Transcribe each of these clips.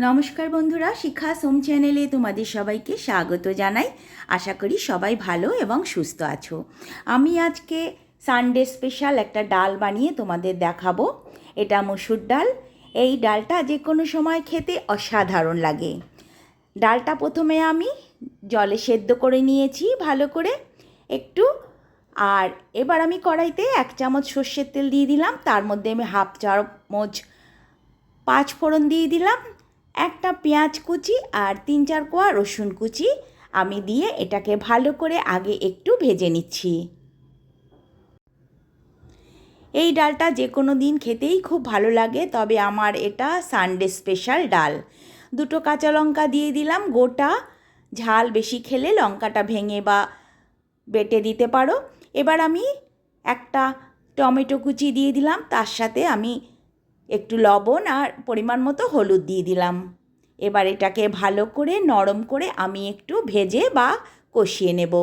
নমস্কার বন্ধুরা, শিখা সোম চ্যানেলে তোমাদের সবাইকে স্বাগত জানাই। আশা করি সবাই ভালো এবং সুস্থ আছো। আমি আজকে সানডে স্পেশাল একটা ডাল বানিয়ে তোমাদের দেখাবো। এটা মসুর ডাল। এই ডালটা যে কোনো সময় খেতে অসাধারণ লাগে। ডালটা প্রথমে আমি জলে সেদ্ধ করে নিয়েছি ভালো করে একটু। আর এবার আমি কড়াইতে 1 চামচ সর্ষের তেল দিয়ে দিলাম। তার মধ্যে আমি 1/2 চামচ 5 ফোড়ন দিয়ে দিলাম, একটা পেঁয়াজ কুচি আর 3-4 কোয়া রসুন কুচি আমি দিয়ে এটাকে ভালো করে আগে একটু ভেজে নিচ্ছি। এই ডালটা যে কোনো দিন খেতেই খুব ভালো লাগে, তবে আমার এটা সানডে স্পেশাল ডাল। 2 কাঁচা লঙ্কা দিয়ে দিলাম গোটা, ঝাল বেশি খেলে লঙ্কাটা ভেঙে বা বেটে দিতে পারো। এবার আমি একটা টমেটো কুচি দিয়ে দিলাম, তার সাথে আমি একটু লবণ আর পরিমাণ মতো হলুদ দিয়ে দিলাম। এবার এটাকে ভালো করে নরম করে আমি একটু ভেজে বা কষিয়ে নেব।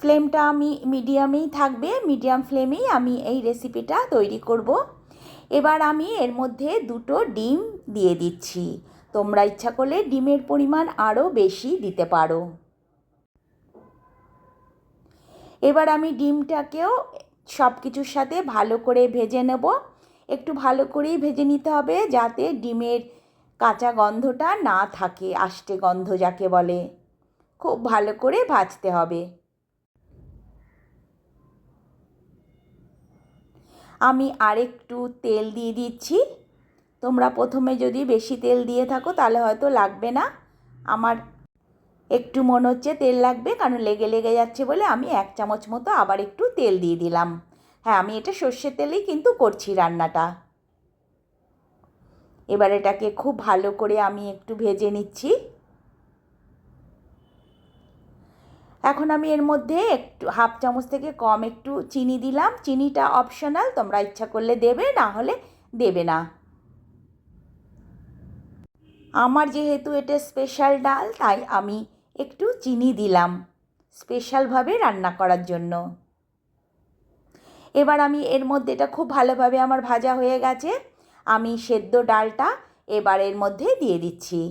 ফ্লেমটা আমি মিডিয়ামেই থাকবে, মিডিয়াম ফ্লেমেই আমি এই রেসিপিটা তৈরি করব। এবার আমি এর মধ্যে 2টো ডিম দিয়ে দিচ্ছি। তোমরা ইচ্ছা করলে ডিমের পরিমাণ আরও বেশি দিতে পারো। এবার আমি ডিমটাকেও সব কিছুর সাথে ভালো করে ভেজে নেব। একটু ভালো করেই ভেজে নিতে হবে যাতে ডিমের কাঁচা গন্ধটা না থাকে, আষ্টে গন্ধ যাকে বলে। খুব ভালো করে ভাজতে হবে। আমি আরেকটু তেল দিয়ে দিচ্ছি। তোমরা প্রথমে যদি বেশি তেল দিয়ে থাকো তাহলে হয়তো লাগবে না। আমার একটু মনে হচ্ছে তেল লাগবে, কারণ লেগে লেগে যাচ্ছে বলে আমি 1 চামচ মতো আবার একটু তেল দিয়ে দিলাম। হ্যাঁ, আমি এটা সর্ষের তেলেই কিন্তু করছি রান্নাটা। এবার এটাকে খুব ভালো করে আমি একটু ভেজে নিচ্ছি। এখন আমি এর মধ্যে একটু 1/2 চামচ থেকে কম একটু চিনি দিলাম। চিনিটা অপশনাল, তোমরা ইচ্ছা করলে দেবে, না হলে দেবে না। আমার যেহেতু এটা স্পেশাল ডাল, তাই আমি একটু চিনি দিলাম স্পেশালভাবে রান্না করার জন্য। এবার আমি এর মধ্যে, এটা খুব ভালোভাবে আমার ভাজা হয়ে গেছে, আমি সেদ্ধ ডালটা এবার এর মধ্যে দিয়ে দিচ্ছি।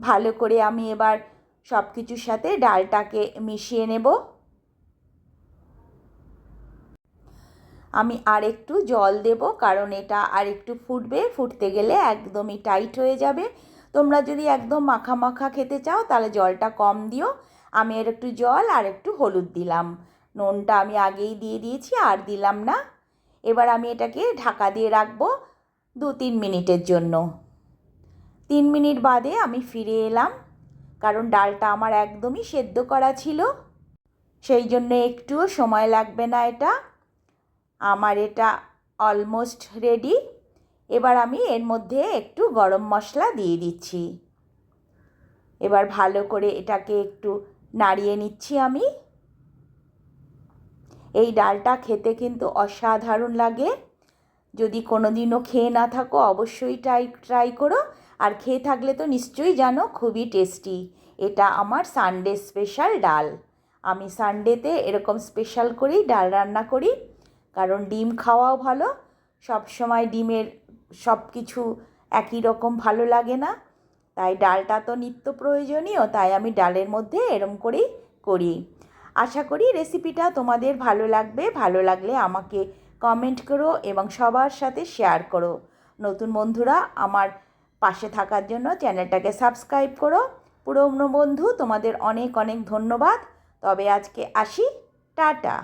ভালো করে আমি এবার সব কিছুর সাথে ডালটাকে মিশিয়ে নেব। আমি আর একটু জল দেব, কারণ এটা আর একটু ফুটবে। ফুটতে গেলে একদমই টাইট হয়ে যাবে। তোমরা যদি একদম মাখা মাখা খেতে চাও তাহলে জলটা কম দিও। আমি এর একটু জল আর একটু হলুদ দিলাম। নুনটা আমি আগেই দিয়ে দিয়েছি, আর দিলাম না। এবার আমি এটাকে ঢাকা দিয়ে রাখবো 2-3 মিনিটের জন্য। 3 মিনিট বাদে আমি ফিরে এলাম, কারণ ডালটা আমার একদমই সেদ্ধ করা ছিল, সেই জন্য একটুও সময় লাগবে না। আমার এটা অলমোস্ট রেডি। এবার আমি এর মধ্যে একটু গরম মশলা দিয়ে দিচ্ছি। এবার ভালো করে এটাকে একটু নাড়িয়ে নিচ্ছি আমি। এই ডালটা খেতে কিন্তু অসাধারণ লাগে। যদি কোনো দিনও খেয়ে না থাকো অবশ্যই ট্রাই করো, আর খেয়ে থাকলে তো নিশ্চয়ই জানো খুবই টেস্টি। এটা আমার সানডে স্পেশাল ডাল। আমি সানডেতে এরকম স্পেশাল করেই ডাল রান্না করি, কারণ ডিম খাওয়াও ভালো। সব সময় ডিমের সব কিছু একই রকম ভালো লাগে না, তাই ডালটা তো নিত্য প্রয়োজনীয়, তাই আমি ডালের মধ্যে এরম করেই করি। আশা করি রেসিপিটা তোমাদের ভালো লাগবে। ভালো লাগলে আমাকে কমেন্ট করো এবং সবার সাথে শেয়ার করো। নতুন বন্ধুরা আমার পাশে থাকার জন্য চ্যানেলটাকে সাবস্ক্রাইব করো। পুরনো বন্ধু তোমাদের অনেক অনেক ধন্যবাদ। তবে আজকে আসি, টাটা।